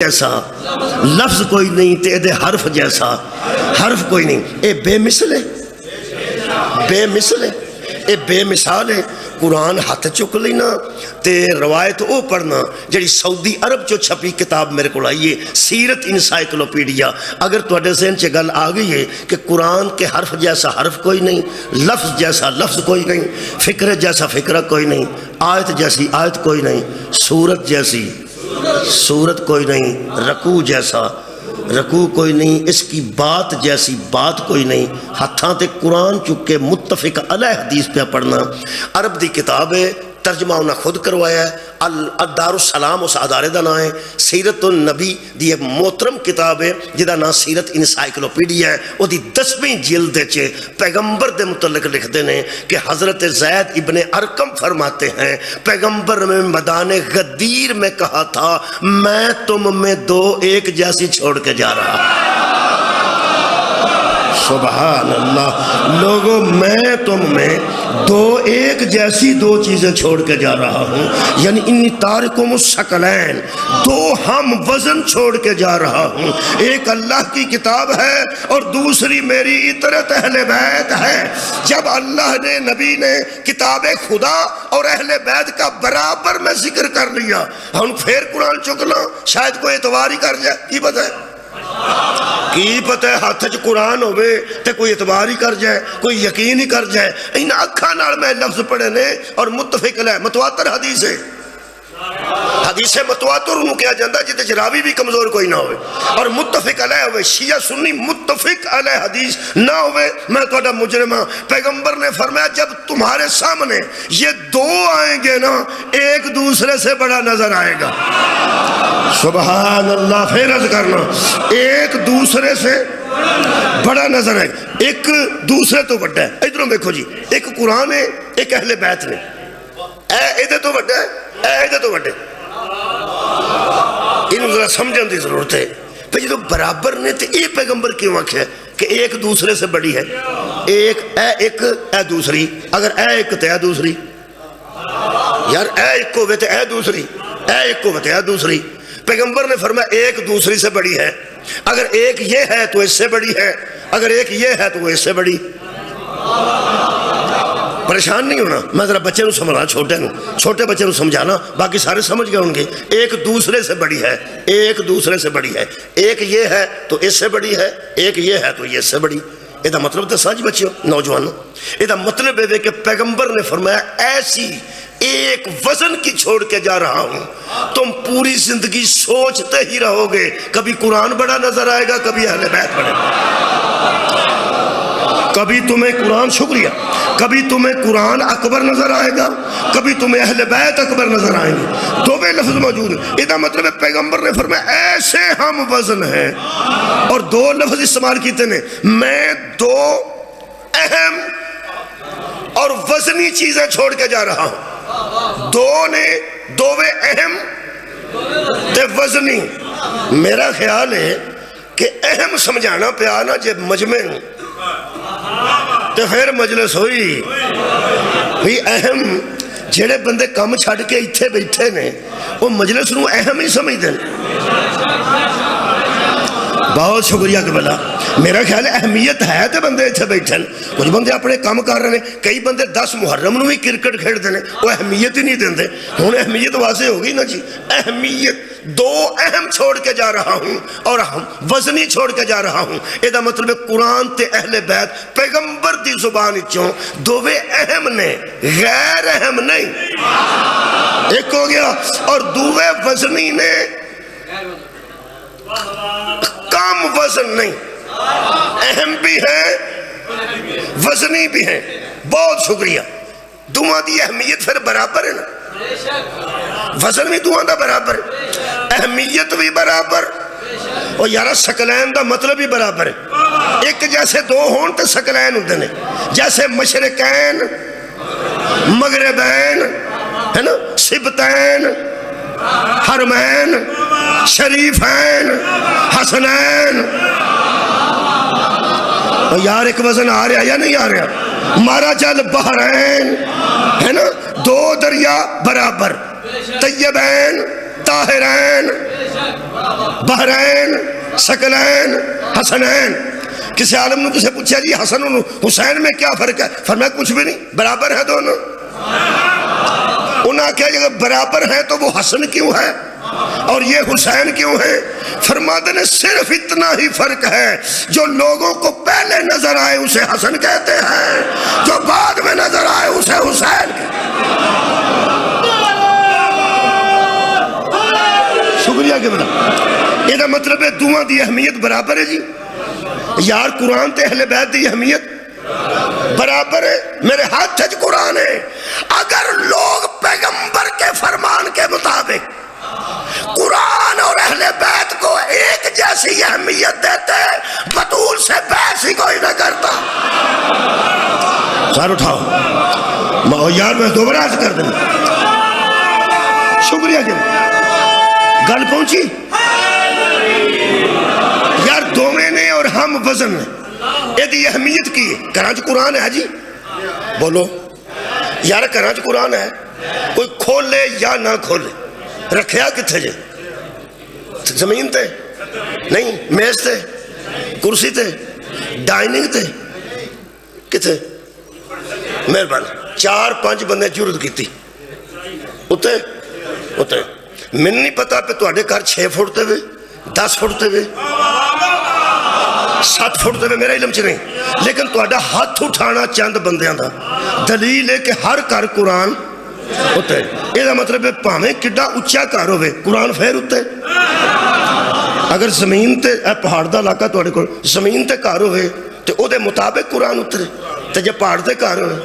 جیسا لفظ کوئی نہیں تے دے حرف جیسا حرف کوئی نہیں. اے بے مثل ہے، بے مثل ہے، اے بے مثال ہے. قرآن ہاتھ چک لینا تے روایت او پڑھنا جڑی سعودی عرب چو چھپی کتاب میرے کو آئیے سیرت انسائیکلوپیڈیا. اگر تواڈے ذہن چ گل آ گئی ہے کہ قرآن کے حرف جیسا حرف کوئی نہیں، لفظ جیسا لفظ کوئی نہیں، فکر جیسا فکرہ کوئی نہیں، آیت جیسی آیت کوئی نہیں، صورت جیسی صورت کوئی نہیں، رکوع جیسا رکوع کوئی نہیں، اس کی بات جیسی بات کوئی نہیں. ہتھاں تے قرآن چک کے متفق علیہ حدیث پہ پڑھنا. عرب دی کتاب ہے، ترجمہ انہاں خود کروایا ہے. الدار السلام اس ادارے دا نام ہے. سیرت النبی دی ایک محترم کتاب ہے جدا نام سیرت انسائیکلوپیڈیا ہے. وہ دی 10ویں جلد چ پیغمبر دے متعلق لکھتے ہیں کہ حضرت زید ابن ارقم فرماتے ہیں پیغمبر میں میدان غدیر میں کہا تھا میں تم میں دو ایک جیسی چھوڑ کے جا رہا. سبحان اللہ. لوگوں میں تم میں دو ایک جیسی دو چیزیں چھوڑ کے جا رہا ہوں، یعنی انی تارکم الثقلین، دو ہم وزن چھوڑ کے جا رہا ہوں. ایک اللہ کی کتاب ہے اور دوسری میری اطرت اہل بیت ہے. جب اللہ نے نبی نے کتاب خدا اور اہل بیت کا برابر میں ذکر کر لیا، ہم پھر قرآن چکنا شاید کوئی اعتبار ہی کر جائے. کی پتہ ہے کی پتہ ہے ہاتھ چ قرآن ہوئے تے کوئی اعتبار ہی کر جائے، کوئی یقین ہی کر جائے. ان اکھاں نال میں لفظ پڑھے نے اور متفق علیہ متواتر حدیث ہے. حدیث متواتر انہوں کیا جاندہ جتے راوی بھی کمزور کوئی نہ ہوئے اور متفق علیہ ہوئے. شیعہ سنی متفق علیہ حدیث نہ ہوئے میں توڑا مجرمہ. پیغمبر نے فرمایا جب تمہارے سامنے یہ دو آئیں گے نا ایک دوسرے سے بڑا نظر آئے گا. سبحان اللہ. پھر عرض کرنا ایک دوسرے سے بڑا نظر آئے گا، ایک دوسرے تو بڑا ہے. ادھروں دیکھو جی، ایک قرآن ہے ایک اہل بیت نے. اے ادھر تو بڑا ہے ایدے تو بڑے انہوں ذرا سمجھن دی ضرورت ہے. پہ جدو برابر نے تو یہ پیغمبر کیوں آکھا ہے کہ ایک دوسرے سے بڑی ہے. ایک اے دوسری، اگر اے ایک تو اے دوسری، یار اے ایک کو تو اے دوسری، اے ایک کو تو اے دوسری. پیغمبر نے فرمایا ایک دوسری سے بڑی ہے. اگر ایک یہ ہے تو اس سے بڑی ہے، اگر ایک یہ ہے تو وہ اس سے بڑی. پریشان نہیں ہونا. میں ذرا بچے نو سمجھانا، چھوٹے بچے نو سمجھانا، باقی سارے سمجھ گئے ہوں گے. ایک دوسرے سے بڑی ہے، ایک دوسرے سے بڑی ہے. ایک یہ ہے تو اس سے بڑی ہے، ایک یہ ہے تو یہ اس سے بڑی. یہ مطلب تو سچ بچیو نوجوانوں، یہ مطلب ہے کہ پیغمبر نے فرمایا ایسی ایک وزن کی چھوڑ کے جا رہا ہوں تم پوری زندگی سوچتے ہی رہو گے. کبھی قرآن بڑا نظر آئے گا، کبھی اہل بیت بڑے، کبھی تمہیں قرآن شکریہ کبھی تمہیں قرآن اکبر نظر آئے گا، کبھی تمہیں اہل بیت اکبر نظر آئیں گے. دو بے لفظ موجود ہیں. یہ مطلب ہے پیغمبر نے فرمایا ایسے ہم وزن ہیں اور دو لفظ استعمال کیتے ہیں. میں دو اہم اور وزنی چیزیں چھوڑ کے جا رہا ہوں. دو اہم تے وزنی. میرا خیال ہے کہ اہم سمجھانا پیا نا جب مجمع تو پھر مجلس ہوئی بھی. اہم جڑے بندے کم چھڑ کے اتھے بیٹھے نے وہ مجلس نو اہم ہی سمجھتے ہیں. بہت شکریہ قبلہ. میرا خیال ہے اہمیت ہے تو بندے اتھے بیٹھے. کچھ بندے اپنے کام کر رہے ہیں، کئی بندے 10 محرم نو بھی کرکٹ کھیڑتے ہیں، وہ اہمیت ہی نہیں دیندے. ہوں اہمیت واضح ہوگی نا جی. اہمیت دو اہم چھوڑ کے جا رہا ہوں اور وزنی چھوڑ کے جا رہا ہوں. یہ مطلب قرآن تے اہل بیت پیغمبر دی زبان چوں دووے اہم نے، غیر اہم نہیں. ایک ہو گیا. اور دووے وزنی نے، کم وزن نہیں، اہم بھی ہیں وزنی بھی ہیں. بہت شکریہ. دعا دی اہمیت پھر برابر ہے نا، وزن بھی دعا دا برابر، اہمیت بھی برابر. اور یارہ ثقلین دا مطلب بھی برابر ہے. ایک جیسے دو ہون تے ثقلین ہوتے ہیں، جیسے مشرقین مغربین ہے نا، سبتین حرمین شریفین حسنین. یار ایک وزن آ رہا یا نہیں آ رہا؟ مارا جل بحرین ہے نا، دو دریا برابر، طیبین طاہرین بہرین ثقلین حسنین. کسی عالم نے کسے پوچھا جی حسن اور حسین میں کیا فرق ہے؟ فرمایا کچھ بھی نہیں، برابر ہے دونوں. انہاں کہا کہ برابر ہے تو وہ حسن کیوں ہے اور یہ حسین کیوں ہے؟ فرماتے ہیں صرف اتنا ہی فرق ہے، جو لوگوں کو پہلے نظر آئے اسے حسن کہتے ہیں، جو بعد میں نظر آئے اسے حسین کہتے ہیں. شکریہ کہ بنا یہ مطلب ہے دعا دی اہمیت برابر ہے جی. یار قرآن تے اہل بیت دی اہمیت برابر ہے. میرے ہاتھ ہے قرآن ہے. اگر لوگ پیغمبر کے فرمان کے مطابق قرآن اور اہل بیت کو ایک جیسی اہمیت دیتے، بطول سے بحث ہی کوئی نہ کرتا. سر اٹھاؤ یار، میں دوبارہ عرض کر دوں. شکریہ جی، گل پہنچی یار. دوویں نے اور ہم وزن نے یہ اہمیت کی. کراچ قرآن ہے جی، بولو یار کراچ قرآن ہے. کوئی کھولے یا نہ کھولے، رکھیا کتھے جے؟ زمین تے نہیں، میز تے، کرسی تے، ڈائننگ تے، کتھے؟ مہربان 4-5 بندے جرت کیتی اتے اتے. میں نہیں پتا پہ تو گھر 6 فٹ تے وے، 10 فٹ تے وے، 7 فٹ تے وے، میرا علم چ نہیں. لیکن تو ہاتھ اٹھانا چند بندیاں دا دلیل ہے کہ ہر گھر قرآن اتے. یہ مطلب ہے پاویں کڈا اچا گھر ہوئے قرآن پھر اتے. اگر زمین تے پہاڑ دا علاقہ تواڈے کول زمین تے گھر ہوئے تے او دے مطابق قرآن اترے، تے جے پہاڑ تے گھر ہوئے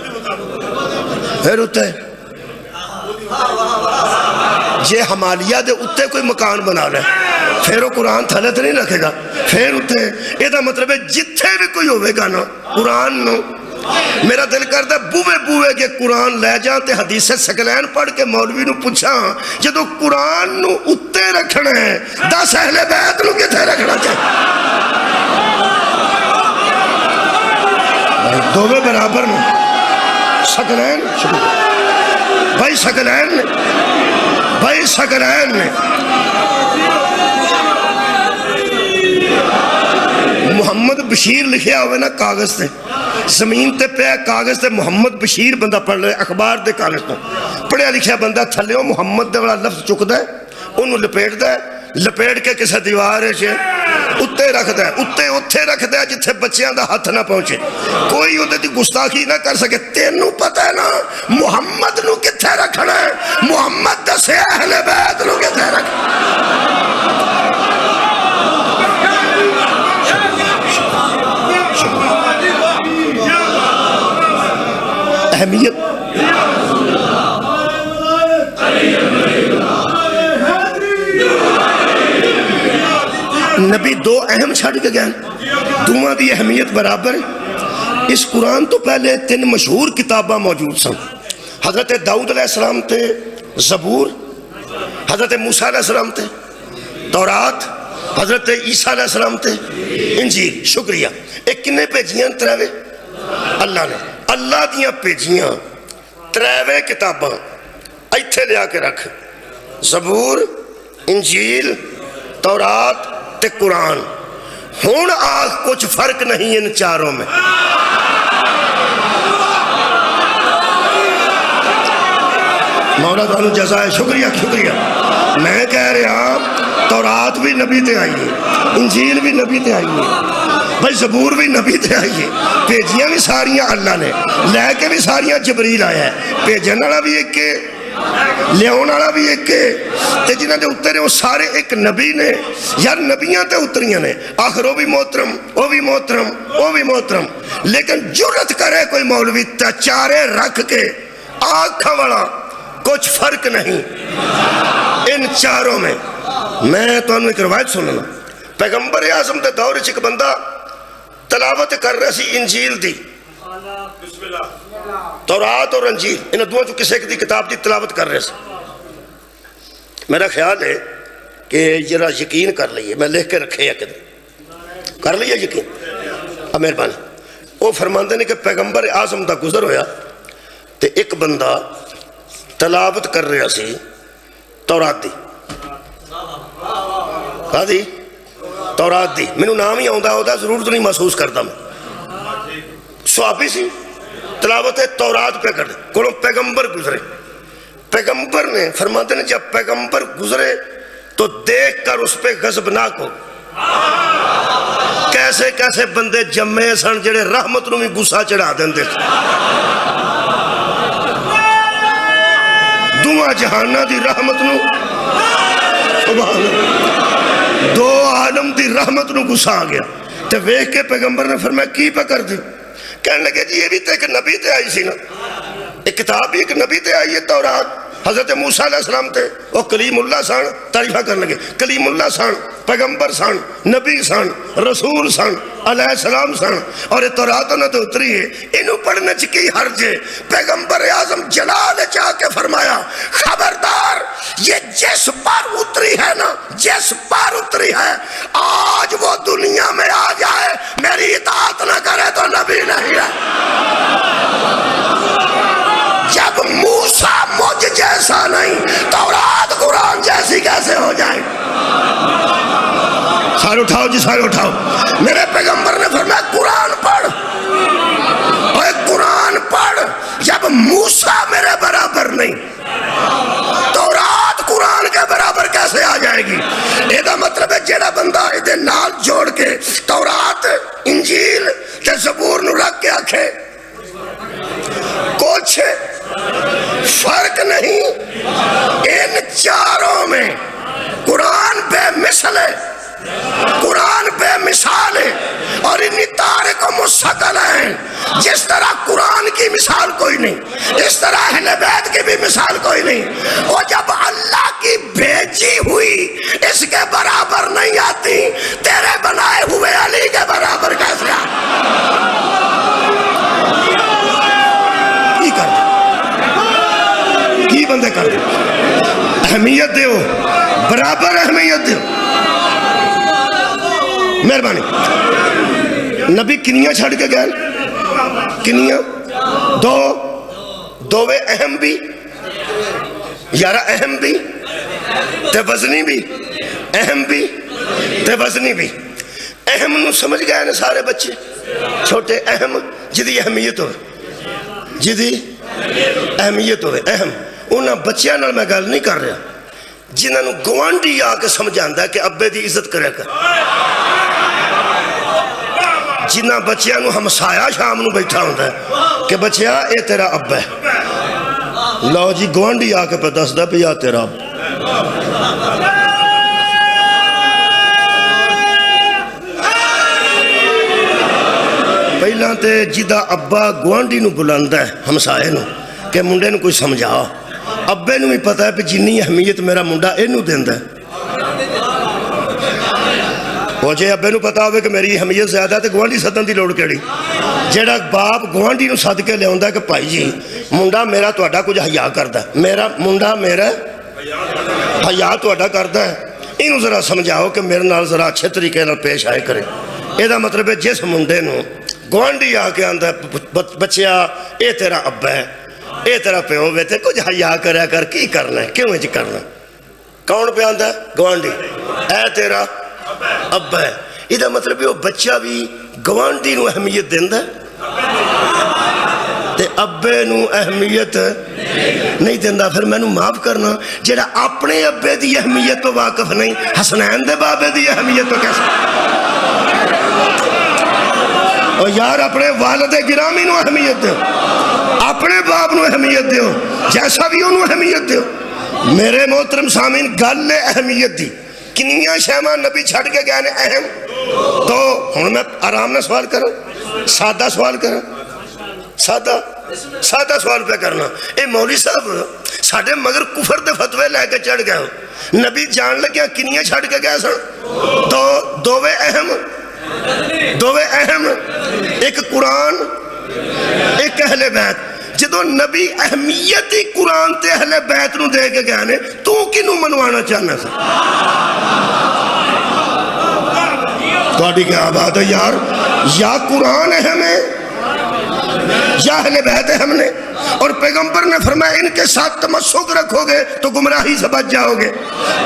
پھر اتے. جے ہمالیہ دے اتے کوئی مکان بنا لے پھر وہ قرآن تھلے تے نہیں رکھے گا، پھر اتے. یہ مطلب ہے جتھے بھی کوئی ہوئے گا نا قرآن نو، میرا دل کرتا بوے بوے کے قرآن لے جاں تے حدیث ثقلین پڑھ کے مولوی نو پوچھاں جدو قرآن نو اتے رکھنا ہے 10 اہل بیت نو کتے رکھنا چاہیے؟ دوویں برابر میں ثقلین بھائی، ثقلین نے بھائی، ثقلین نے محمد بشیر لکھیا ہوئے نا کاغذ تے، زمین تے پہ کاغذ تے محمد بشیر بندہ پڑھ لے اخبار دے کاغذ تو پڑھیا لکھیا بندہ تھلیوں محمد دے والا لفظ چک دے، انہوں لپیٹ دے، لپیٹ کے کسے دیوار ہے اتے رکھ دے، اتے رکھ دے جتھے بچیاں دا ہاتھ نہ پہنچے، کوئی ادھے دی گستاخی نہ کر سکے. تینوں پتہ ہے نا محمد نو کتھے رکھنا ہے؟ محمد دسے اہل بیت نو کتھے رکھنا اہمیت. نبی 2 اہم چھڑ کے گئے، دعا دی اہمیت برابر. اس قرآن تو پہلے 3 مشہور کتاباں موجود سن. حضرت داؤد علیہ السلام تے زبور، حضرت موسیٰ علیہ السلام تے تورات، حضرت عیسیٰ علیہ السلام تے انجیل. شکریہ. ایک کنے بھیجیاں؟ 3 اللہ نے. اللہ دیاں بھیجیاں 3 کتاباں ایتھے لیا کے رکھ، زبور، انجیل، تورات تے قرآن. ہون آخ کچھ فرق نہیں ان 4 میں. مولا تعالیٰ جزائے شکریہ. میں کہہ رہا تورات بھی نبی تے آئیے، انجیل بھی نبی تے آئیے، بھائی زبور بھی نبی تے آئیے. بھیجیاں بھی ساریاں اللہ نے، لے کے بھی ساریاں جبریل آیا ہے. بھیجن والا بھی ایک ہے، لیاؤن والا بھی ایک ہے، تے جنہاں دے اترے وہ سارے ایک نبی نے. یار نبیاں تے اتریاں نے، آخر وہ بھی محترم، وہ بھی محترم، وہ بھی محترم. لیکن جرت کرے کوئی مولوی چارے رکھ کے آنکھاں والا کچھ فرق نہیں ان 4 میں. میں تو انہوں ایک روایت سننا. پیغمبر اعظم دے دور ایک بندہ تلاوت کر رہے سی انجیل دی، تورات اور انجیل انہوں دونوں جو کسی دی کتاب دی تلاوت کر رہے سی. میرا خیال ہے کہ ذرا یقین کر لئیے، میں لکھ کے رکھے یا کر لئیے یقین. اب مہربانی. وہ فرماندے نے کہ پیغمبر اعظم دا گزر ہویا تے ایک بندہ تلاوت کر رہا سی تورات دی. دی تورات دی مینوں نام ہی آਉਂਦਾ ਉਹਦਾ ضرورت نہیں محسوس کرتا میں صحابی سی تلاوت تورات پہ کرتے کولوں پیغمبر گزرے پیغمبر نے فرماتے ہیں جب پیغمبر گزرے تو دیکھ کر اس پہ غضبناک ہو کیسے کیسے بندے جمے سن جڑے رحمت نو بھی غصہ چڑھا دیندے دوواں جہاناں دی رحمت نو سبحان اللہ دو عالم دی رحمت نو غصہ آ گیا تے ویکھ کے پیغمبر نے فرمایا کی پہ کر دی کہنے لگے جی یہ بھی تو ایک نبی تے آئی سی نا ایک کتاب بھی ایک نبی تے آئی ہے تورات حضرت موسیٰ علیہ السلام تے وہ کلیم اللہ سان تعریفہ کرنے لگے کلیم اللہ سان پیغمبر سان نبی سان رسول سان علیہ السلام سان اور یہ تورات انہوں تو اتری ہے انہوں پڑھنے چکی حرج ہے پیغمبر اعظم جلال چاہ کے فرمایا خبردار یہ جس پر اتری ہے نا جس پر اتری ہے آج وہ دنیا میں آ جائے میری اطاعت نہ کرے تو نبی نہیں ہے جب موسیٰ مجھ جیسا نہیں تورات قرآن جیسی کیسے ہو جائے سارے اٹھاؤ جی سارے اٹھاؤ میرے پیغمبر نے فرمایا قرآن پڑھ اے قرآن پڑھ جب موسیٰ میرے برابر نہیں تورات قرآن کے برابر کیسے آ جائے گی یہ مطلب ہے جیڑا بندہ ادھے نال جوڑ کے تورات انجیل تے زبور نو رکھ کے آکھے کچھ فرق نہیں ان چاروں میں قرآن بے مثل ہے قرآن بے مثال ہے اور انی تارک و مستقل ہیں جس طرح قرآن کی مثال کوئی نہیں اس طرح اہل بیت کی بھی مثال کوئی نہیں وہ جب اللہ کی بھیجی ہوئی اس کے برابر نہیں آتی تیرے بنائے ہوئے علی کے برابر کیسے کی بندے کر دے اہمیت دیو برابر اہمیت دیو مہربانی نبی کنیاں چھڑ کے گئے کنیاں دووے اہم بھی یارہ اہم بھی تے وزنی بھی اہم بھی تے وزنی بھی اہم نو سمجھ گئے نا سارے بچے چھوٹے اہم جدی اہمیت ہو جدی اہمیت ہوئے اہم انہاں بچیاں نال میں گل نہیں کر رہا جنہاں نو گوانڈی آ کے سمجھاندا ہے کہ ابے دی عزت کرے کر جنہاں بچیاں نو ہمسایا شام نو بیٹھا ہوندا ہے کہ بچیا اے تیرا ابا ہے لو جی گوانڈی آ کے پہ دسدا پہ یا تیرا ابا پہلا تے جدہ ابا گوانڈی نو بلاندا ہے ہمسائے نو کہ منڈے نو کوئی سمجھا ابے نو بھی پتا ہے پہ جنی اہمیت میرا منڈا اے نو دیندہ ہے وہ جے ابے نو پتا ہوئے کہ میری اہمیت زیادہ ہے تو گوانڈی صدن دی لوڑ کیڑی جیڑا باپ گوانڈی نو صد کے لے ہوندہ ہے کہ پائی جی منڈا میرا توڑا کچھ حیاء کردہ ہے میرا منڈا میرا حیاء توڑا کردہ ہے انہوں ذرا سمجھاؤ کہ میرے نال ذرا اچھے طریقے نال پیش آئے کرے یہ دا مطلب ہے جس منڈے نو گوانڈی آ کے آندہ بچیا اے تیرا ابا ہے اے تیرا پیو بیتے کچھ حیاء کریا کر کی کرنا ہے کیوں اچھ کرنا ہے کون پہ آندہ ہے گوانڈی اے تیرا ابا ہے یہ دا مطلب ہے وہ بچہ بھی گوانڈی نو اہمیت دیندہ ہے تے ابے نو اہمیت نہیں دیندہ پھر میں نو معاف کرنا جیڑا اپنے ابے دی اہمیت تو واقف نہیں حسنین دے بابے دی اہمیت تو کیسا اور یار اپنے والد گرامی نو اہمیت دیو اپنے باپ نو اہمیت دیو جیسا بھی انہوں اہمیت دیو میرے محترم سامین گل نے اہمیت دی کنیاں شہمہ نبی چھڑ کے گئے نے اہم تو ہوں میں آرام نہ سوال کروں سادہ سوال کروں سادہ سوال پہ کرنا اے مولی صاحب ساڑھے مگر کفر دے فتوے لے کے چڑھ گئے ہو نبی جان لگیا کنیاں چھڑ کے گئے سن دووے اہم ایک قرآن ایک اہل بیت جدو نبی اہمیتی قرآن تے اہل بیت نو دے کے گئے نے تو کنو منوانا چاہنا سا تو آڈی کیا بات ہے یار یا قرآن اہم ہے یا اہل بیت ہے ہم نے، اور پیغمبر نے فرمایا ان کے ساتھ تمسک رکھو گے تو گمراہی سے بچ جاؤ گے۔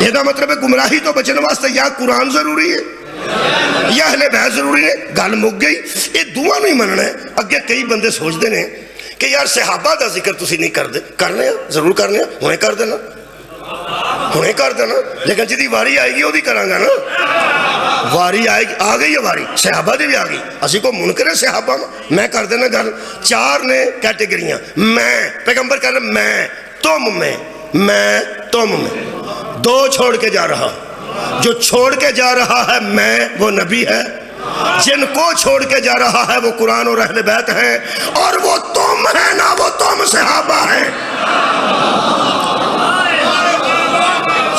یہ دا مطلب ہے گمراہی تو بچنے واسطے یا قرآن ضروری ہے یا اہل بیت ضروری ہے، گل مک گئی۔ یہ دعا نہیں مننا ہے۔ اگے کئی بندے سوچتے ہیں کہ یار صحابہ دا ذکر تسی نہیں کر دے، کرنے ضرور کرنے، ہونے کر دینا، ہونے کر دینا، لیکن جدی واری آئے گی وہ بھی کریں گا نا۔ واری آئے گی، آ گئی ہے واری، صحابہ دی بھی آ گئی، اسی کو منکر صحابہ میں کر دینا گل۔ چار نے کیٹیگریاں، میں پیغمبر کہہ رہے میں تم میں تم میں، دو چھوڑ کے جا رہا، جو چھوڑ کے جا رہا ہے میں وہ نبی ہے، جن کو چھوڑ کے جا رہا ہے وہ قرآن اور اہل بیت ہیں، اور وہ تم ہے نا، وہ تم صحابہ ہیں۔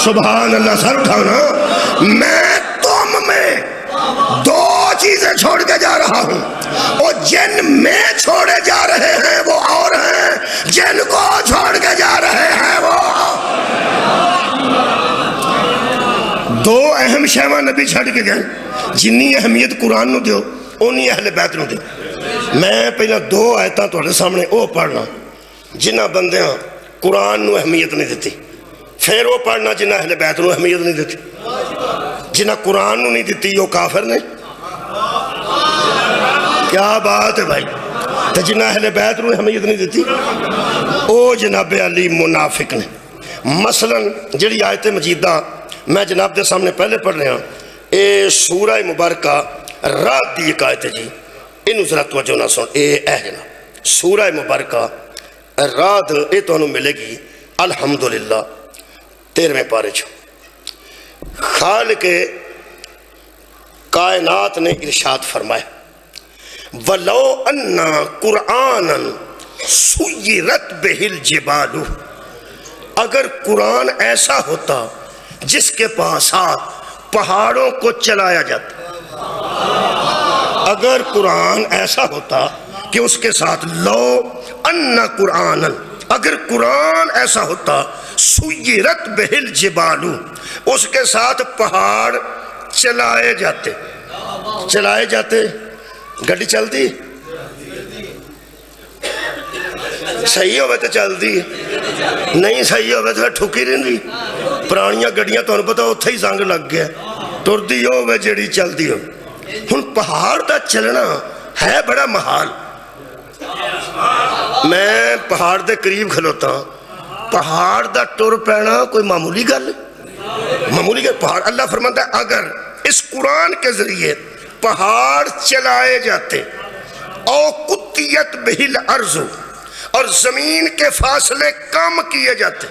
سبحان اللہ، سر اٹھاؤ نا۔ میں تم میں دو چیزیں چھوڑ کے جا رہا ہوں، اور جن میں چھوڑے جا رہے ہیں وہ اور ہیں، جن کو چھوڑ کے جا رہے ہیں وہ دو اہم شیواں نبی چھڑ کے گئے۔ جنی اہمیت قرآن نو دیو اونی اہل بیت نو دیو۔ میں پہلا دو آیتاں تھوڑے سامنے او پڑھنا جنہ بندیاں قرآن نو اہمیت نہیں دیتی، پھر وہ پڑھنا جنہ اہل بیت نو اہمیت نہیں دیتی۔ جنہ قرآن نو نہیں دیتی وہ کافر نہیں؟ کیا بات ہے بھائی۔ تو جنہ اہل بیت نو اہمیت نہیں دیتی او جناب علی منافق نے۔ مثلا جڑی آیت مجیدہ میں جناب دے سامنے پہلے پڑھ رہا ہوں، اے سورہ مبارکہ رات دی ایک آیت ہے جی، انہوں ذرا توجہ نہ سن۔ اے جناب سورہ مبارکہ رات اے تو انہوں ملے گی الحمدللہ 13ویں پارے چھو۔ خالق کائنات نے ارشاد فرمایا وَلَوْ أَنَّا قُرْآنًا سُيِّرَتْ بِهِ الْجِبَالُ، اگر قرآن ایسا ہوتا جس کے پاس پہاڑوں کو چلایا جاتا، اگر قرآن ایسا ہوتا کہ اس کے ساتھ لو ان قرآن، اگر قرآن ایسا ہوتا سیرت بہل جبالو، اس کے ساتھ پہاڑ چلائے جاتے، چلائے جاتے، گاڑی چلتی صحیح ہوئے تو چلتی، نہیں صحیح ہوئے تو ٹھکی رہی۔ پرانیاں گڑیاں تو انہوں پتا اتھے ہی زنگ لگ گیا، ٹردی ہوئے جیڑی چلتی ہو۔ ہن پہاڑ دا چلنا ہے بڑا محال۔ میں پہاڑ دے قریب کھلوتا ہوں، پہاڑ دا ٹر پینا کوئی معمولی گل، معمولی گل پہاڑ۔ اللہ فرماتا ہے اگر اس قرآن کے ذریعے پہاڑ چلائے جاتے، او قطیت بہل ارض، اور زمین کے فاصلے کم کیے جاتے،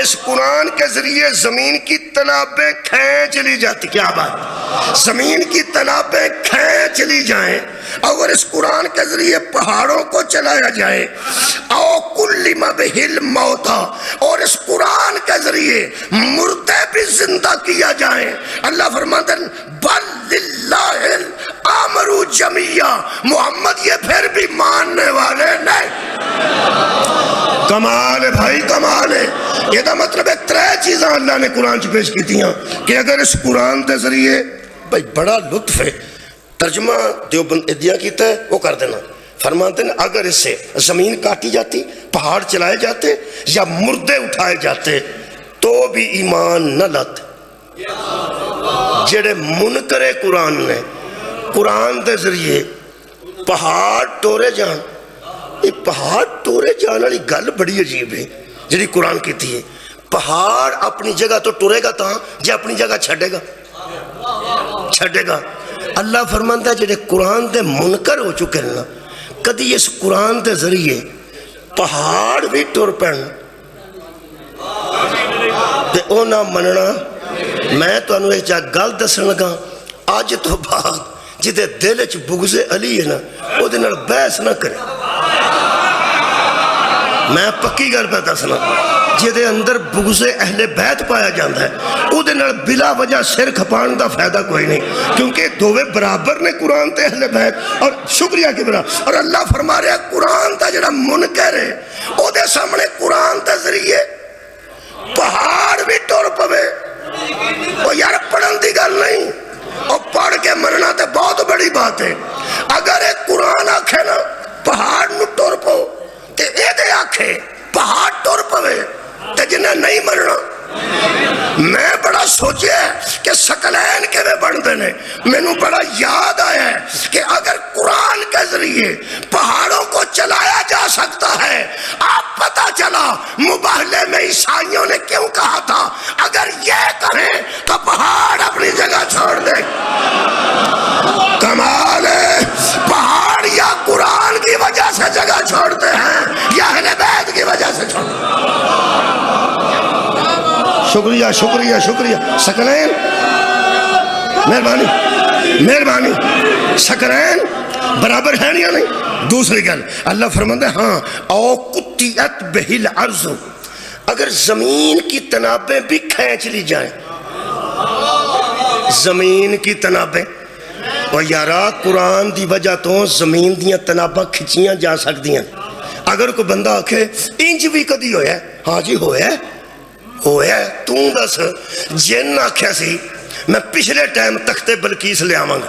اس قرآن کے ذریعے زمین کی تالابیں کھینچ لی جاتی۔ کیا بات، زمین کی تالابیں کھینچ لی جائیں، اور اس قرآن کے ذریعے پہاڑوں کو چلایا جائے، او کلم بہل موتا، اور اس قرآن کے ذریعے مردے بھی زندہ کیا جائیں۔ اللہ فرماتے ہیں بل للہ الامر جمیعا، محمد یہ پھر بھی ماننے والے نہیں۔ کمال ہے بھائی، کمال ہے۔ یہ دا مطلب ہے ترے چیزاں اللہ نے قرآن چ پیش کی تھیاں کہ اگر اس قرآن کے ذریعے، بھائی بڑا لطف ہے، ترجمہ دیوبند ادیا کیتا ہے وہ کر دینا۔ فرماتے ہیں اگر اس سے زمین کاٹی جاتی، پہاڑ چلائے جاتے یا مردے اٹھائے جاتے تو بھی ایمان نہ لاتے۔ جڑے منکر قرآن نے قرآن دے ذریعے پہاڑ ٹورے جان، یہ پہاڑ ٹورے جان والی گل بڑی عجیب ہے جڑی قرآن کیتی ہے۔ پہاڑ اپنی جگہ تو ٹورے گا تاں جے اپنی جگہ چھڑے گا، چھڑے گا۔ اللہ فرماندا ہے جڑے قرآن دے منکر ہو چکے ہیں نا، کدی اس قرآن دے ذریعے پہاڑ بھی ٹر پین تے او نہ مننا۔ میں تو انہوں ایک گل دسن لگا، آج تو بعد جدے دل چ بغض علی ہے نا او دے نال بحث نہ کرے۔ میں پکی گل پہ دسنا، جدے اندر بغض اہل بیت پایا جاتا ہے او دے نال بلا وجہ سر کھپان دا فائدہ کوئی نہیں، کیونکہ دووے برابر نے قرآن تے اہل بیت، اور شکریہ کے برابر۔ اور اللہ فرما رہا ہے قرآن دا جڑا منکر ہے او دے سامنے قرآن دے ذریعے پہاڑ بھی ٹر پوے، وہ یار پڑھن دی گل نہیں، اور پڑھ کے مرنا تے بہت بڑی بات ہے۔ اگر ایک قرآن آکھے نا انہیں نہیں مرنا. میں بڑا سوچیا کہ ثقلین کیویں بنتے ہیں. مینوں بڑا یاد آیا ہے کہ اگر قرآن کے ذریعے پہاڑوں کو چلایا جا سکتا ہے, آپ پتہ چلا مباہلے میں عیسائیوں نے کیوں کہا تھا اگر یہ کہیں تو پہاڑ اپنی جگہ چھوڑ دے. کمال ہے, پہاڑ یا قرآن کی وجہ سے جگہ چھوڑتے ہیں یا اہل بیت کی وجہ سے چھوڑتے ہیں. شکریہ شکریہ شکریہ. ثقلین مہربانی مہربانی. ثقلین برابر ہیں یا نہیں؟ دوسری گل اللہ فرماتا ہے ہاں او قطعت بہ الارض, اگر زمین کی تنابیں بھی کھینچ لی جائیں, زمین کی تنابیں, اور یارا قرآن دی وجہ تو زمین دیاں تناباں کھچیاں جا سکتی ہیں. اگر کوئی بندہ آکھے انج بھی کدی ہویا ہے, ہاں جی ہویا ہے ہویا ہے, تو دس جن آکھیا سی میں پچھلے ٹائم تخت بلقیس لے آواں گا.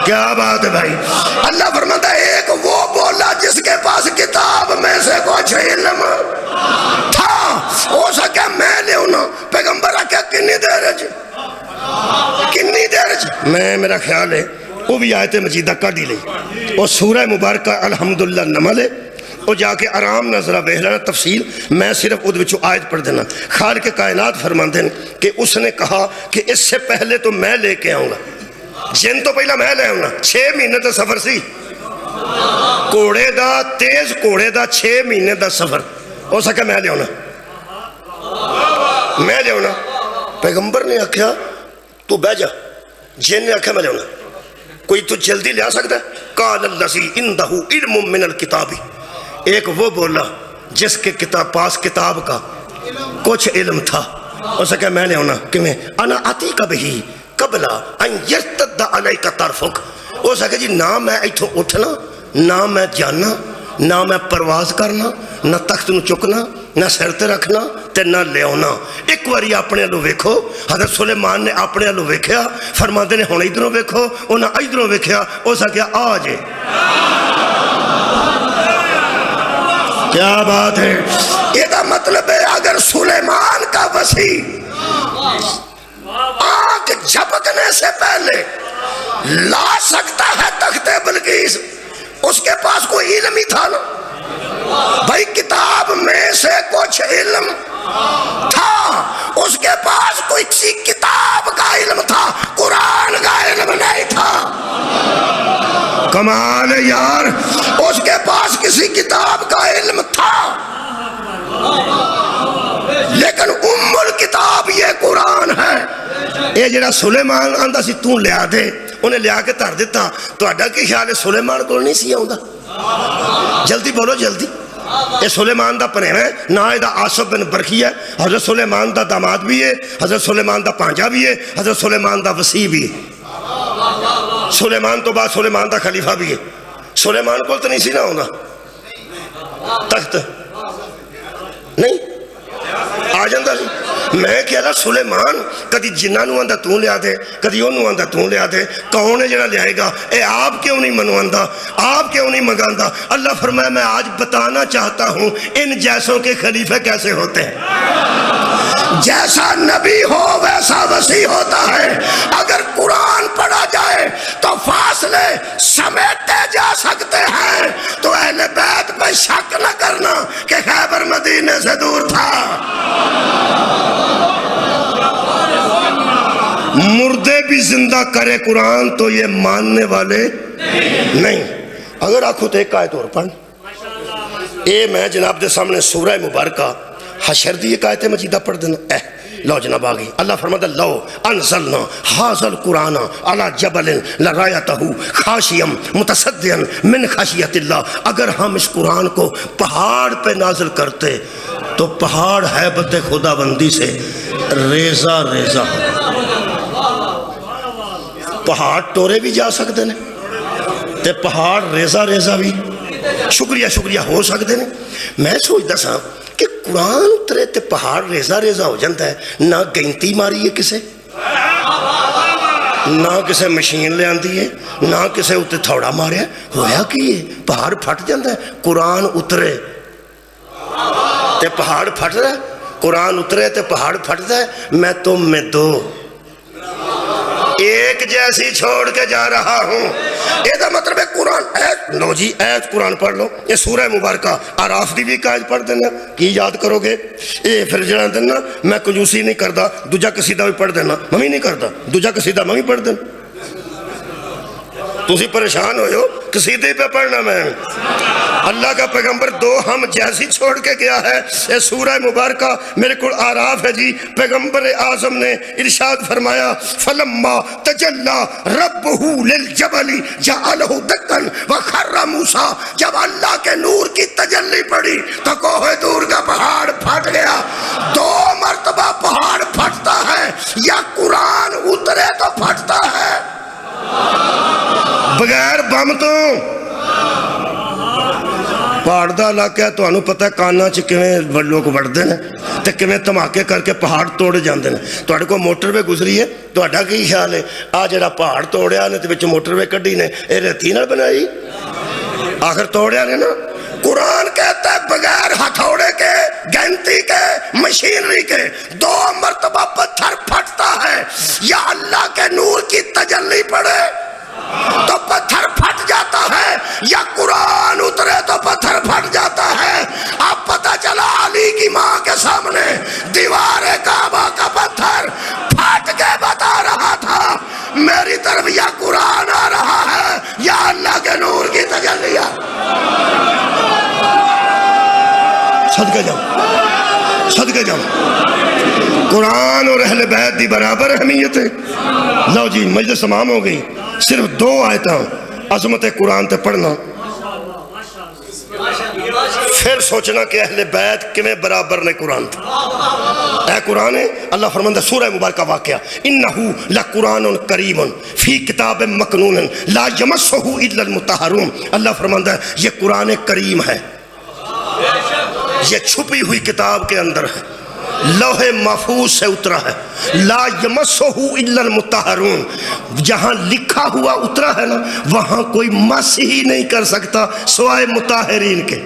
کیا بات ہے بھائی. اللہ فرماتا ہے ایک وہ بولا جس کے پاس کتاب میں سے کچھ علم تھا, ہو سکے میں لے انہوں. پیغمبر آکھیا کنی دیر ہے جی, کنی دیر جی. میں میرا خیال ہے وہ بھی آیت مجیدہ کا ڈی لئی اور سورہ مبارکہ الحمدللہ نما لے اور جا کے آرام نظرہ بہ لینا تفصیل. میں صرف ادھ وچوں آیت پڑھ دینا. خالق کائنات فرماندے ہیں کہ اس نے کہا کہ اس سے پہلے تو میں لے کے آؤں گا, جن تو پہلا میں لے آؤں گا. 6 مہینے دا سفر سی, کوڑے دا, تیز کوڑے دا 6 مہینے دا سفر. ہو سکے میں لے آؤں, میں لے آؤں. پیغمبر نے آکھیا تو بہ جا, جن نے آکھیا میں لے آؤں. کوئی تو جلدی لے آ سکتا ہے؟ قال الذی عندہ علم من الکتاب, ایک وہ بولا جس کے پاس کتاب کا کچھ علم تھا. ہو سکے میں لے آنا کہ میں انا آتیک بہی قبل ان یرتد علیک طرفک. ہو سکے جی نہ میں ایتھوں اٹھنا, نہ میں جانا, نہ میں پرواز کرنا, نہ تخت نو چکنا, نہ سر تے رکھنا تے نہ لے آنا. ایک واری اپنے لو ویکھو. حضرت سلیمان نے اپنے لو ویکھیا, فرماندے نے ہن ادھروں ویکھو, انہاں ادھروں ویکھیا. ہو سکیا آ جے. کیا بات ہے. یہ دا مطلب ہے اگر سلیمان کا وسیع آنکھ جھپکنے سے پہلے لا سکتا ہے تخت بلقیس, اس کے پاس کوئی علم ہی تھا نا بھائی. کتاب میں سے کچھ علم تھا, اس کے پاس کوئی کتاب کا علم تھا, قرآن کا علم نہیں تھا. کمال ہے یار, اس کے پاس کسی کتاب کا علم تھا لیکن ام الکتاب یہ قرآن ہے. یہ جڑا سلیمان آندا سی تو لیا دے, انہیں لیا کے دھر دیتا. تہاڈا کی خیال ہے سلیمان کو نہیں سی آوندا؟ جلدی بولو جلدی. یہ سلیمان دا پنیو ہے, نہ دا آصف بن برخی ہے. حضرت سلیمان دا داماد بھی ہے, حضرت سلیمان دا پانجا بھی ہے, حضرت سلیمان دا وسیع بھی ہے. سلیمان تو بعد سلیمان دا خلیفہ بھی ہے. سلیمان کو تو نہیں سی نہ ہوگا تخت, نہیں آ جاندہ سی. میں کہہ رہا سلیمان کدی جنہ نو آندہ تو لیا دے, کدی انہوں آندہ تو لیا دے. کون ہے جنہ لے آئے گا؟ اے آپ کیوں نہیں منواندہ, آپ کیوں نہیں مگاندہ؟ اللہ فرمایا میں آج بتانا چاہتا ہوں ان جیسوں کے خلیفے کیسے ہوتے ہیں. جیسا نبی ہو ویسا وسیع ہوتا ہے. اگر قرآن پڑھا جائے تو فاصلے سمیٹے جا سکتے ہیں. تو اہل بیت پہ شک نہ کرنا کہ خیبر مدینے سے دور تھا. مردے بھی زندہ کرے قرآن تو یہ ماننے والے نہیں. اگر آنکھوں تو ایک آیت اور پڑھ, اے میں جناب دے سامنے سورہ مبارکہ حشر دی ایک آیت مجیدہ پڑھ دینا. لو جناب آگئی. اللہ فرماتا لو انزلنا حاضر القرآن علی جبل لرایتہ خاشیا متصدعا من خشیت اللہ. اگر ہم اس قرآن کو پہاڑ پہ نازل کرتے تو پہاڑ ہیبت خدا بندی سے ریزہ ریزہ ہوتا. پہاڑ ٹورے بھی جا سکتے ہیں تے پہاڑ ریزہ ریزہ بھی شکریہ شکریہ ہو سکتے ہیں. میں سوچتا سا کہ قرآن اترے تے پہاڑ ریزہ ریزہ ہو جاتا ہے. نہ گنتی ماری ہے کسے, نہ کسے مشین لے آندی ہے, نہ کسے اتنے تھوڑا ماریا. ہویا کہ پہاڑ پھٹ جاتا ہے. قرآن اترے تے پہاڑ پھٹ رہا ہے، قرآن اترے تے پہاڑ پھٹتا ہے، میں تم میں دو ایک جیسی چھوڑ کے جا رہا ہوں۔ یہ دا مطلب ہے قرآن ایت لو جی، ایت قرآن پڑھ لو، یہ سورہ مبارکہ آراف دی بھی آیت پڑھ دینا، کی یاد کرو گے؟ یہ پھر جڑا دینا میں کنجوسی نہیں کردا، دوجا قصیدہ بھی پڑھ دینا، میں بھی نہیں کردا، دوجا قصیدہ میں بھی پڑھ دینا۔ تسی پریشان ہوئے ہو، قصیدے پہ پڑھنا میں۔ اللہ کا پیغمبر دو ہم جیسی چھوڑ کے گیا ہے۔ یہ سورہ مبارکہ میرے کو آراف ہے جی۔ پیغمبر اعظم نے ارشاد فرمایا فلما تجلی ربہ للجبل جعلہ دکن وخر موسیٰ، جب اللہ کے نور کی تجلی پڑی تو کوہ دور کا پہاڑ پھٹ گیا۔ دو مرتبہ پہاڑ پھٹتا ہے، یا قرآن اترے تو پھٹتا ہے، بغیر بم تو۔ پہاڑ دا علاقہ ہے، تو انہوں پتہ ہے کانا چ کیویں لوگ وڑدے نے تے کیویں دھماکے کر کے پہاڑ توڑ جاندے نے۔ تواڈے کو موٹر وے گزری ہے، تہاڈا کی خیال ہے؟ آ جڑا پہاڑ توڑیا نے تے وچ موٹر وے کڈی نے، اے ریتی نال بنائی؟ آخر توڑیا نے نا۔ قرآن کہتا ہے بغیر ہتھوڑے کے، گنتی کے، مشینری کے دو مرتبہ پتھر پھٹتا ہے، یا اللہ کے نور کی تجلی پڑے تو پتھر پھٹ جاتا ہے، یا قرآن اترے تو پتھر پھٹ جاتا ہے۔ اب پتہ چلا علی کی ماں کے سامنے دیوار کعبہ کا پتھر پھٹ کے بتا رہا تھا میری طرف یا قرآن آ رہا ہے یا اللہ کے نور کی تجلیہ۔ صدقے جاؤ، صدقے جاؤ۔ قرآن اور اہل بیت دی برابر اہمیت ہے۔ لو جی مجلس تمام ہو گئی، صرف دو آیتاں عظمت قرآن تے پڑھنا، پھر سوچنا کہ اہل بیت کمیں برابر نے قرآن تھے۔ اے قرآن ہے، اللہ فرماندہ سورہ مبارکہ واقعہ انہو لقرآن کریم فی کتاب مکنون لا یمسہ الا المطہرون۔ اللہ فرماندہ ہے یہ قرآن کریم ہے، یہ چھپی ہوئی کتاب کے اندر ہے، لوح محفوظ سے اترا ہے، لا یمسہ الا المطہرون۔ جہاں لکھا ہوا اترا ہے نا، وہاں کوئی مس ہی نہیں کر سکتا سوائے مطہرین کے۔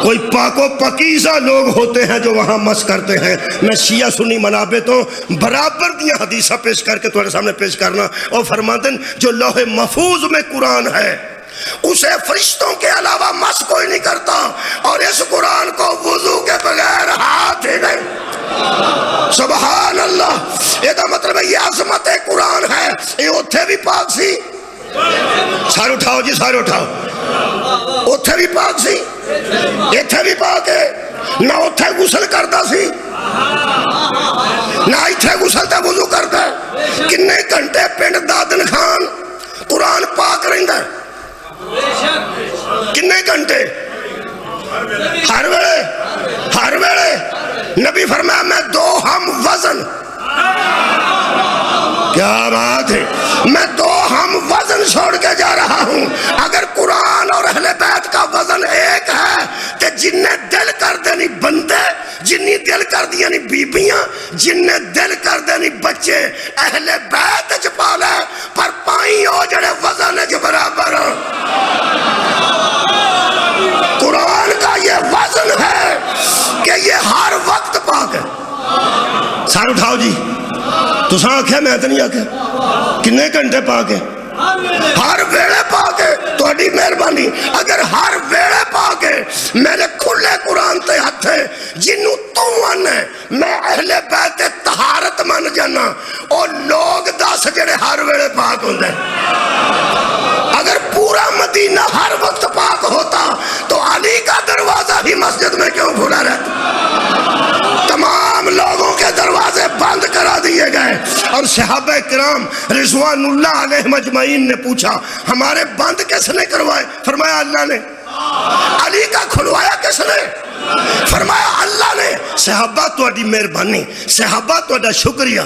کوئی پاک و پاکیزہ لوگ ہوتے ہیں جو وہاں مس کرتے ہیں۔ میں شیعہ سنی منابع تو برابر دیا حدیثہ پیش کر کے تمہارے سامنے پیش کرنا، اور فرماتے ہیں جو لوح محفوظ میں قرآن ہے اسے فرشتوں کے علاوہ مس کوئی نہیں کرتا، اور اس قرآن کو وضو کے بغیر ہاتھ ہی نہیں۔ سبحان اللہ۔ یہ دا مطلب ہے یہ عظمت قرآن ہے۔ یہ اتھے بھی پاک سی، سارے اٹھاؤ جی سارے اٹھاؤ، اتھے بھی پاک سی، اتھے بھی پاک ہے۔ نہ اتھے غسل کرتا سی، نہ اتھے غسل تے وضو کرتا ہے۔ کنے گھنٹے پنڈ دادن خان قرآن پاک رہندا ہے، کنے گھنٹے، ہر ویلے نبی فرمایا میں دو ہم وزن، کیا بات ہے، میں دو ہم وزن چھوڑ کے جا رہا ہوں۔ اگر قرآن اور اہل بیت کا وزن ایک ہے تو جن نے دل کر دینی بندے، جن نے دل کر دینی بیبیاں، جن نے دل کر دینی بچے اہل بیت چ پالے، پر پائیں ہو جڑے وزن چ برابر۔ قرآن کا یہ وزن ہے کہ یہ ہر وقت پاک ہے۔ سار اٹھاؤ جی، تو ساں آکھے میں تو نہیں آکھے، کنے گھنٹے پاک ہے، ہر ویلے پاک ہے۔ تہاڈی مہربانی اگر ہر ویلے پاک ہے، میرے کھلے قرآن تے ہتھ ہے جنوں تو من ہے، میں اہل بیت طہارت من جانا، اور لوگ دس جڑے ہر ویلے پاک ہوندے۔ اگر پورا مدینہ ہر وقت پاک ہوتا تو علی کا دروازہ ہی مسجد میں کیوں کھلا رہتا؟ تمام لوگوں کے دروازے بند کرا دیے گئے، اور صحابہ کرام رضوان اللہ علیہ مجمعین نے پوچھا ہمارے بند کس نے کروائے؟ فرمایا اللہ نے۔ علی کا کھلوایا کس نے؟ فرمایا اللہ نے۔ صحابہ تہاڈی مہربانی، صحابہ تہاڈا شکریہ۔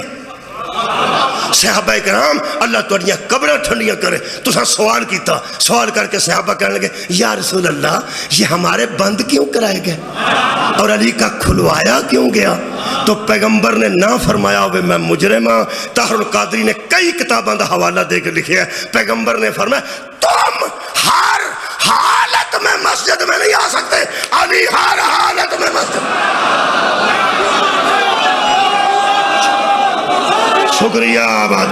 صحابہ کرام اللہ تہاڈیاں قبراں ٹھنڈیاں کرے۔ تساں سوال کیتا، سوال کر کے صحابہ کہنے لگے یا رسول اللہ یہ ہمارے بند کیوں کرائے گئے اور علی کا کھلوایا کیوں گیا؟ تو پیغمبر نے نہ فرمایا ہوئے میں مجرم ہاں۔ طاہر القادری نے کئی کتاباں دا حوالہ دے کے لکھیا ہے، پیغمبر نے فرمایا تم ہر حالت میں مسجد میں نہیں آ سکتے، علی ہر حالت میں مسجد۔ شکریہ آباد۔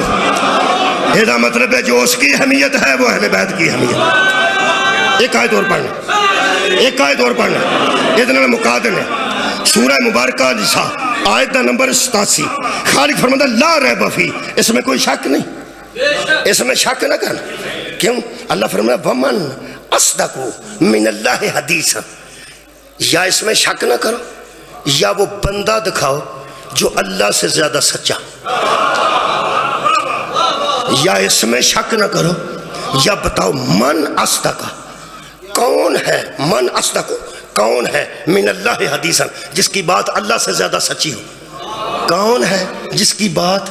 یہ مطلب ہے جو اس کی اہمیت ہے وہ اہل بیت کی اہمیت۔ ایک آیت اور پڑھنا، ایک آیت اور پڑھنا، اتنا مقادن ہے۔ سورہ مبارکہ نساء آیت نمبر 87، خالق فرماتا لا ریب فیہ، اس میں کوئی شک نہیں، اس میں شک نہ کرنا۔ کیوں؟ اللہ فرماتا ومن اصدق من اللہ حدیثا، یا اس میں شک نہ کرو یا وہ بندہ دکھاؤ جو اللہ سے زیادہ سچا، یا اس میں شک نہ کرو یا بتاؤ من اصدق، کون ہے من اصدق، کون ہے من اللہ حدیثا، جس کی بات اللہ سے زیادہ سچی ہو؟ کون ہے جس کی بات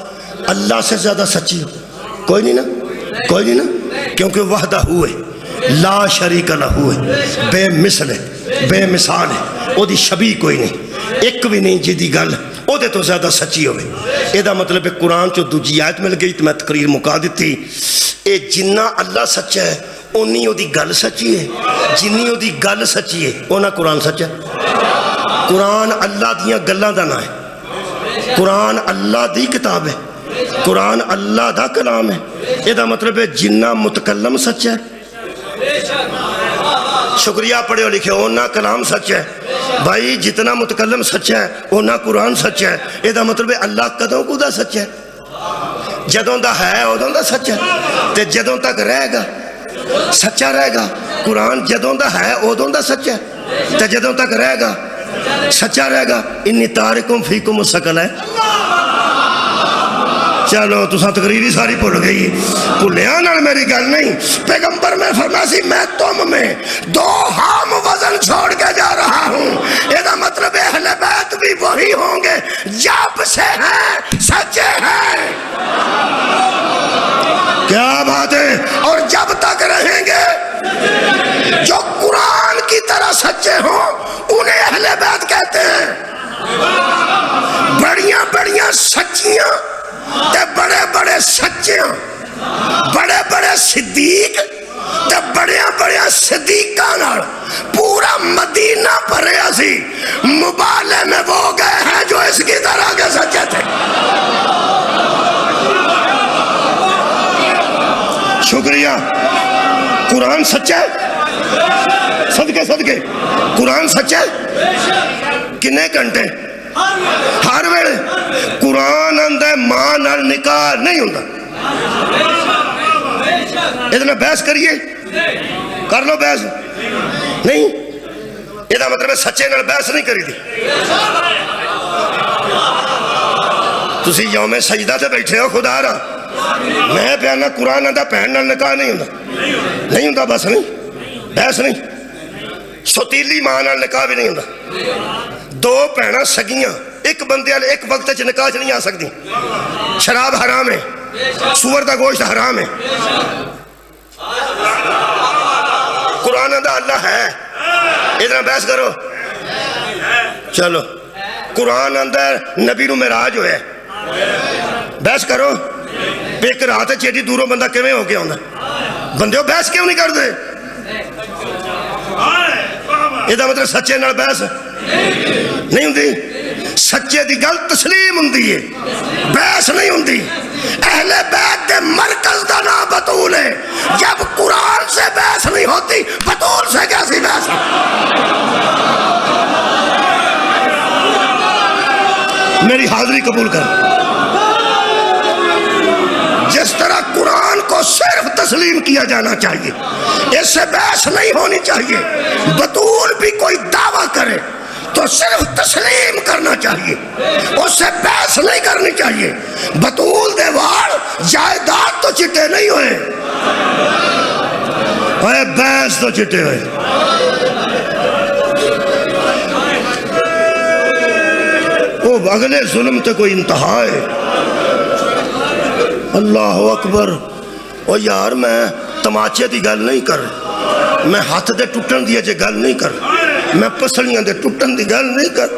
اللہ سے زیادہ سچی ہو؟ کوئی نہیں نا، کوئی نہیں نا، کیونکہ وحدہ ہوئے لا شریک لہو ہے، بے مثل ہے، بے مثال ہے، او دی شبیہ کوئی نہیں، ایک بھی نہیں جی دی گل او دے تو زیادہ سچی ہوئے۔ اے دا مطلب ہے قرآن چو دوجی آیت مل گئی تو میں تقریر مکا دیتی، اے جنہ اللہ سچا ہے اونی او دی گل سچی ہے، جنی او دی گل سچی ہے اونا قرآن سچا ہے۔ قرآن اللہ دیاں گلاں دا نہ ہے، قرآن اللہ دی کتاب ہے، قرآن اللہ دا کلام ہے۔ اے دا مطلب ہے جنہ متکلم سچا ہے، شکریہ پڑھے ہو لکھے اونا کلام سچ ہے بھائی، جتنا متکلم سچا ہے اونا قرآن سچا ہے۔ یہ دا مطلب ہے اللہ کدوں کو دا سچا ہے، جدوں دا ہے ادوں دا سچا ہے، تے جدوں تک رہے گا سچا رہے گا۔ قرآن جدوں دا ہے ادوں دا سچا ہے تے جدوں تک رہے گا سچا رہے گا۔ انی تارکم فیکم الثقلین، چلو تساں تقریری ساری بھول گئی، بھولیاں نال میری گل نہیں۔ پیغمبر میں فرمایا سی میں تم میں دو ہم وزن چھوڑ کے جا رہا ہوں، یہ دا مطلب اہل بیت بھی وہی ہوں گے جب سے ہیں سچے ہیں، کیا بات ہے، اور جب تک رہیں گے۔ جو قرآن کی طرح سچے ہوں انہیں اہل بیت کہتے ہیں۔ بڑیاں بڑیاں سچیاں تے بڑے بڑے سچیاں، بڑے بڑے صدیق تے بڑے بڑے صدیقاں نال پورا مدینہ بھریا سی، مبالے میں وہ گئے ہیں جو اس کی طرح کے سچے تھے۔ شکریہ۔ قرآن سچا ہے، صدقے صدقے قرآن سچا ہے، کنے گھنٹے ہر ویلے قرآن اندر ماں نال نکاح نہیں ہوندا۔ اتنا بحث کریے، کر لو بحث نہیں، یہ مطلب ہے سچے نال بحث نہیں کری دی۔ تسی یوم سجدہ تے بیٹھے ہو خدا را، میں پیانا قرآن اندر بہن نال نکاح نہیں ہوندا، نہیں ہوندا، بس نہیں، بحث نہیں۔ سوتیلی ماں نال نکاح بھی نہیں ہوندا۔ دو بہناں سگیاں ایک بندے والے ایک وقت چ نکاح چ نہیں آ سکتی۔ شراب حرام ہے، سور دا گوشت حرام ہے۔ قرآن دا اللہ ہے، اتنا بحث کرو۔ چلو قرآن اندر نبی نو معراج ہوئے، بحث کرو۔ ایک رات چیٹی دوروں بندہ کیویں ہو کے آندا؟ بندے بحث کیوں نہیں کرتے؟ یہ مطلب سچے نال بحث نہیں ہوندی۔ سچے دی گل تسلیم ہوندی ہے، بحث نہیں ہوندی۔ اہل بیت دے مرکز دا نام بطول ہے، جب قرآن سے بحث نہیں ہوتی بطول سے کیسی بحث؟ میری حاضری قبول کر۔ جس طرح قرآن کو صرف تسلیم کیا جانا چاہیے، اس سے بحث نہیں ہونی چاہیے۔ بطول بھی کوئی دعویٰ کرے تو صرف تسلیم کرنا چاہیے، اس سے بحث نہیں کرنی چاہیے۔ بطول دے وال جائیداد تو چٹے نہیں ہوئے، اے بحث تو چٹے ہوئے۔ وہ اگلے ظلم تے کوئی انتہا ہے۔ اللہ اکبر۔ او یار میں تماچے دی گل نہیں کر، میں ہاتھ دے ٹوٹن دی اجے گل نہیں کر، میں پسلیاں دے ٹوٹن دی گل نہیں کر۔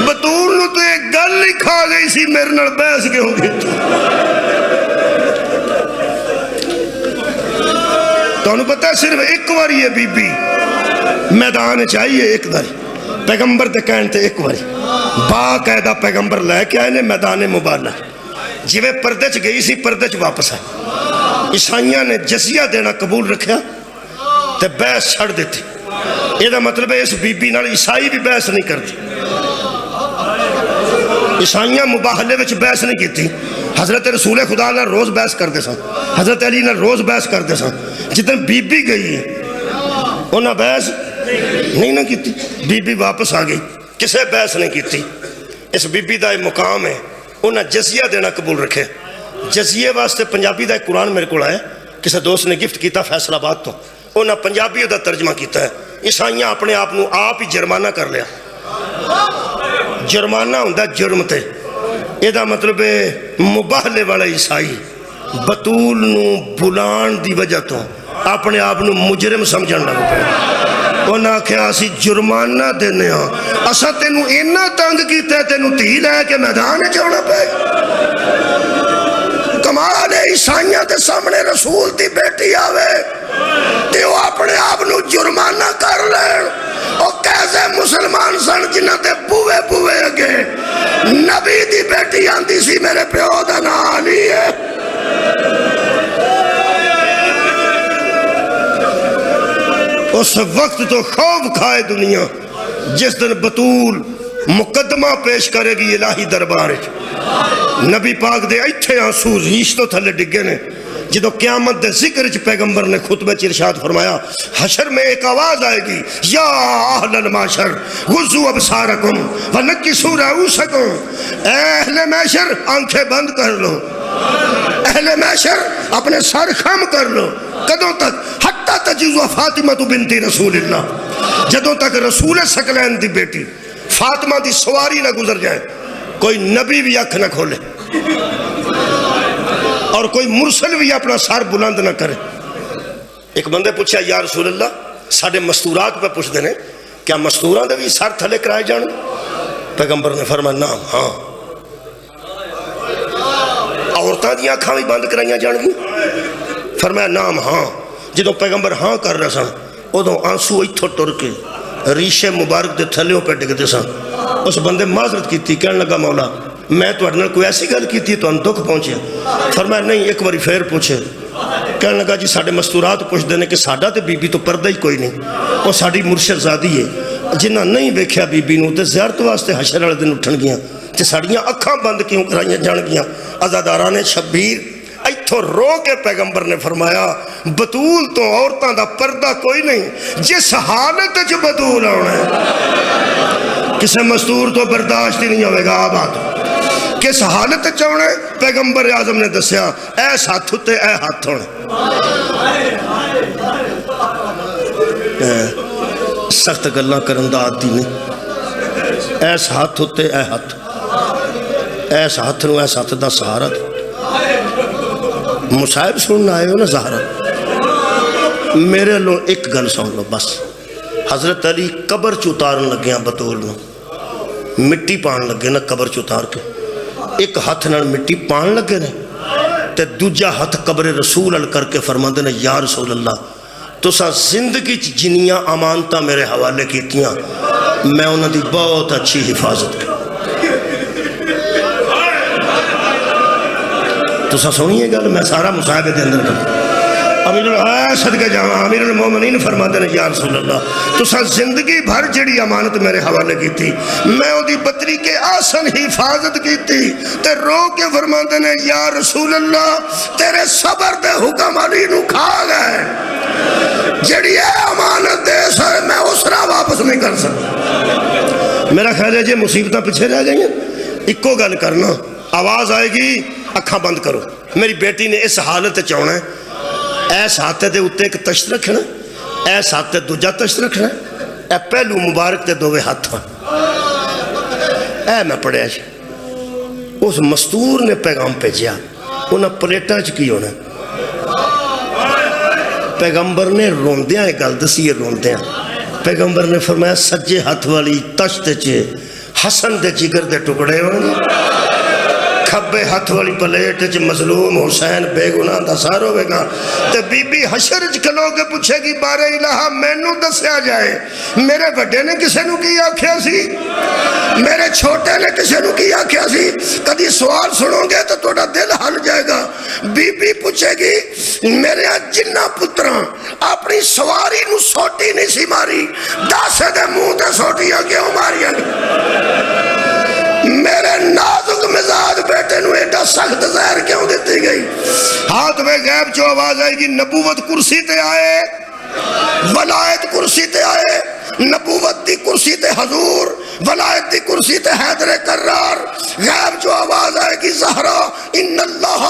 بطول نو تو ایک گل ہی کھا گئی سی، میرے نال بحث کیوں گی؟ تو انہوں پتہ صرف ایک واری ہے بی بی میدان چاہیے ایک باری پیغمبر دے کہن تے ایک باری باقاعدہ پیغمبر لے کے آئے نے میدان مبارلہ جویں پردے چ گئی سی پردے چ واپس آئے عیسائیاں نے جزیہ دینا قبول رکھیا تے بحث چھڑ دیتی یہ دا مطلب ہے اس بی بی نال عیسائی بھی بحث نہیں کرتی عیسائیاں مباہلے وچ بحث نہیں کیتی حضرت رسول خدا نال روز بحث کرتے سن حضرت علی نال روز بحث کرتے سن جتن بی بی گئی انہاں بحث نہیں نہ کیتی بی بی واپس آ گئی کسے بحث نہیں کیتی اس بی بی دا ایک مقام ہے انہاں جزیہ دینا قبول رکھے جزیے واسطے پنجابی دا ایک قرآن میرے کو آیا کسے دوست نے گفٹ کیتا فیصل آباد تو انہاں پنجابی دا ترجمہ کیتا ہے عیسائیاں اپنے آپ ہی جرمانہ کر لیا جرمانہ ہوندا جرم تے یہ دا مطلب ہے مباہلے والا عیسائی بطول نو بلان دی وجہ تو اپنے آپ نو مجرم سمجھن لگ پے انہاں آکھیا اسی جرمانہ دینے ہاں اساں تینوں اینا تنگ کیتا ہے تینوں دھی لے کے میدان چونا پے کمال ہے عیسائیاں کے سامنے رسول دی بیٹی آوے تے وہ اپنے آپ نو جرمانہ کر لین اور کیسے مسلمان سن جنہاں تے بوے بوے اگے نبی دی بیٹی آندی سی میرے پیو دا نام علی ہے اس وقت تو خوف کھائے دنیا جس دن بطول مقدمہ پیش کرے گی الہی دربار نبی پاک دے ایتھے آنسو ریش تو تھلے ڈگے نے جدو قیامت دے ذکر چ پیغمبر نے خطبہ چ ارشاد فرمایا حشر میں ایک آواز آئے گی یا اہل الماشر غضوا ابصارکم ونکسوا رؤوسکم اے اہل محشر آنکھیں بند کر لو اہل محشر اپنے سر خم کر لو کدوں تک حتی تجیزوا فاطمہ بنت رسول اللہ جدوں تک رسول ثقلین دی بیٹی فاطمہ دی سواری نہ گزر جائے کوئی نبی بھی آنکھ نہ کھولے اور کوئی مرسل بھی اپنا سر بلند نہ کرے ایک بندے پوچھا یا رسول اللہ ساڑھے مستورات پہ پوچھ دینے کیا مستوران دے بھی سر تھلے کرائے جانے پیغمبر نے فرمایا نام ہاں عورتان دیا کھاوی بند کرائیاں جان گی فرمایا نام ہاں جدو پیغمبر ہاں کر رہا سن ادو آنسو ایتھو ٹر کے ریشے مبارک دے تھلیوں پہ ڈگتے سن اس بندے معذرت کی تھی کہنے لگا مولا میں تو اڈنر کوئی ایسی گل کی تھی تو ان دکھ پہنچے فرمایا نہیں ایک باری پھر پوچھے کہنے لگا جی ساڑھے مستورات پوچھ دینے کہ ساڑھا تے بی بی تو پردہ ہی کوئی نہیں وہ ساڑھی مرشد زادی ہے جنہ نہیں بیکھیا بی بی نو تے زیارت واسطے حشر والے دن اٹھن گیا تے ساڑھیاں اکھاں بند کیوں کرائیاں جان گیا عزاداران شبیر ایتھو رو کے پیغمبر نے فرمایا بطول تو عورتاں دا پردہ کوئی نہیں جس حالت جو بطول ہونا ہے کسے مستور تو برداشت ہی نہیں ہوئے گا آباد کس حالت چونے پیغمبر اعظم نے دسیا ایس ہاتھ ہوتے اے ہاتھ ہونے سخت گلہ کرندہ آتی نہیں ایس ہاتھ ہوتے اے ہاتھ ایس ہاتھ نو ایس ہاتھ دا سہارا دے مصائب سننا آئے ہو نا زہرہ میرے لو ایک گل سن لو بس حضرت علی قبر چوتارن لگیاں بطول نو مٹی پان لگے نا قبر چوتار کے ایک ہاتھ نال مٹی پان لگے نے تے دوجا ہاتھ قبر رسول ال کر کے فرماندے نے یا رسول اللہ تو سا زندگی جنیاں امانتہ میرے حوالے کیتیاں میں انہوں دی بہت اچھی حفاظت کی تو سا سنیے گا میں سارا مصاحبے دے اندر کرتا امیر صدقہ جاواں امیر المومنین فرماتے ہیں یا رسول اللہ تو سا زندگی بھر جڑی امانت میرے حوالے کی تھی میں او دی بطری کے آسن حفاظت کی تھی تے رو کے فرماتے ہیں یا رسول اللہ تیرے صبر دے حکم علی نو کھا گئے جڑی ہے امانت دے سر میں اسرا واپس نہیں کر سکتا میرا خیال ہے جی مصیبتیں پیچھے رہ گئی ہیں اکو گل کرنا آواز آئے گی اکھاں بند کرو میری بیٹی نے اس حالت چاہنا ہے ایس ہاتھے دے اتے ایک تشت رکھنا ایس ہاتھے دوجا تشت رکھنا اے پہلو مبارک دے دوے ہاتھ اے میں پڑھے جی اس مستور نے پیغام بھیجیا انہاں پلیٹاں چ کی ہونا پیغمبر نے روندیاں ایک گل دسی روندیاں پیغمبر نے فرمایا سجے ہاتھ والی تشت چ حسن دے جگر دے ٹکڑے ہوں کھبے ہاتھ والی پلیٹ چ مظلوم حسین بے گناہ دا سار ہوئے گا تے بی بی حشر چ کھلو کے پوچھے گی بار الہ مینوں دسیا جائے میرے بڑے نے کسے نو کی آکھیا سی، میرے چھوٹے نے کسے نو کی آکھیا سی؟ کدی سوال سنو گے تو توڑا دل ہل جائے گا۔ بی بی پوچھے گی میرے جنہ پتراں اپنی سواری نو سوٹی نہیں سی ماری، داسے دے منہ تے سوٹیاں کیوں ماریاں نہیں؟ میرے نازک مزاج بیٹے نو ایڈا سخت زہر کیوں دیتی گئی؟ ہاتھ میں غیب جو آواز آئے گی نبوت کرسی تے آئے، ولایت کرسی تے آئے، نبوت دی کرسی تے حضور، ولایت دی کرسی تے حیدر کرار۔ غیب جو آواز آئے گی زہرا ان اللہ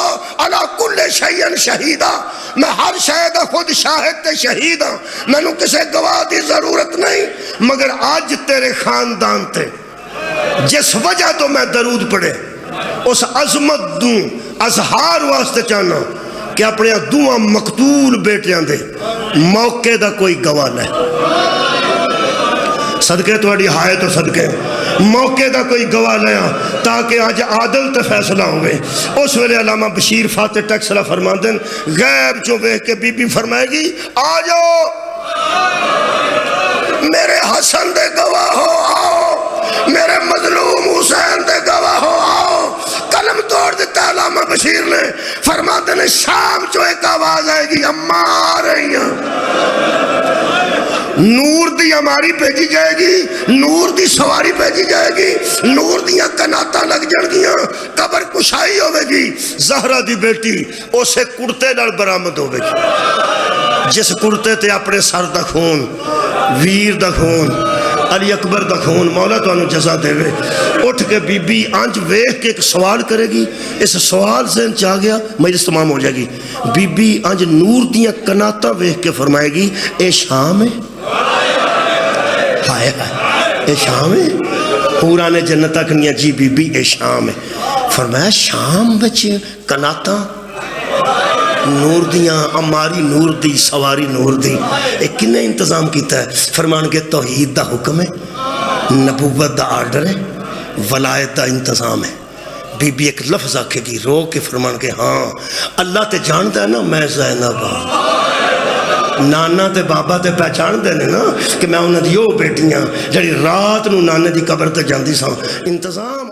علی کل شیء شہیدہ، میں ہر شاہد خود شاہد تے شہید ہوں، میں نو کسے گواہ دی ضرورت نہیں، مگر آج تیرے خاندان تے جس وجہ تو میں درود پڑھے اس عظمت دوں اظہار واسطے چاہنا کہ اپنے دعا مقتول بیٹیاں دے موقع دا کوئی گواہ نہیں، صدقے توڑی ہائے تو صدقے موقع دا کوئی گواہ لیا تاکہ آج عادل تے فیصلہ ہوئے۔ اس ویلے علامہ بشیر فاتح ٹیکسلہ فرمان دیں غیب جو بے کے بی بی فرمائے گی آ جاؤ میرے حسن دے گواہ ہو، آؤ میرے مظلوم حسین دے گواہ ہو، آؤ۔ قلم توڑ دیتا علامہ بشیر نے، فرماتے نے شام جو ایک آواز آئے گی اماں آ رہی ہیں، نور دی ہماری بھیجی جائے گی، نور دی سواری بھیجی جائے گی، نور دیاں کناتاں لگ جڑ گیاں، قبر کشائی ہوئے گی، زہرہ دی بیٹی اسے کرتے نال برآمد ہوئے گی، جس کرتے تے اپنے سر دا خون، ویر دا خون، علی اکبر دا خون، مولا تو انہوں جزا دے وے۔ اٹھ کے بی بی آنج ویخ کے ایک سوال کرے گی، اس سوال ذہن چاہ گیا مجلس تمام ہو جائے گی۔ بی بی آنج نور دیاں کناتا ویخ کے فرمائے گی اے شام ہے، ہائے ہائے اے شام ہے، پورانے جنتہ کنیا جی بی بی اے شام ہے۔ فرمایا شام بچے کناتا نور دیاں، اماری نور دی، سواری نور دی، ایک کنے انتظام کیتا ہے؟ فرمان کے توحید دا حکم ہے، نبوت دا آرڈر ہے، ولایت دا انتظام ہے۔ بی بی ایک لفظ آکھے گی رو کے فرمان کے ہاں اللہ تے جانتا ہے نا میں زینب ہاں، نانا تے بابا تے پہچان دے نا کہ میں انہاں دیو بیٹیاں جڑی رات نو نانے دی قبر تے جاندی ساں، انتظام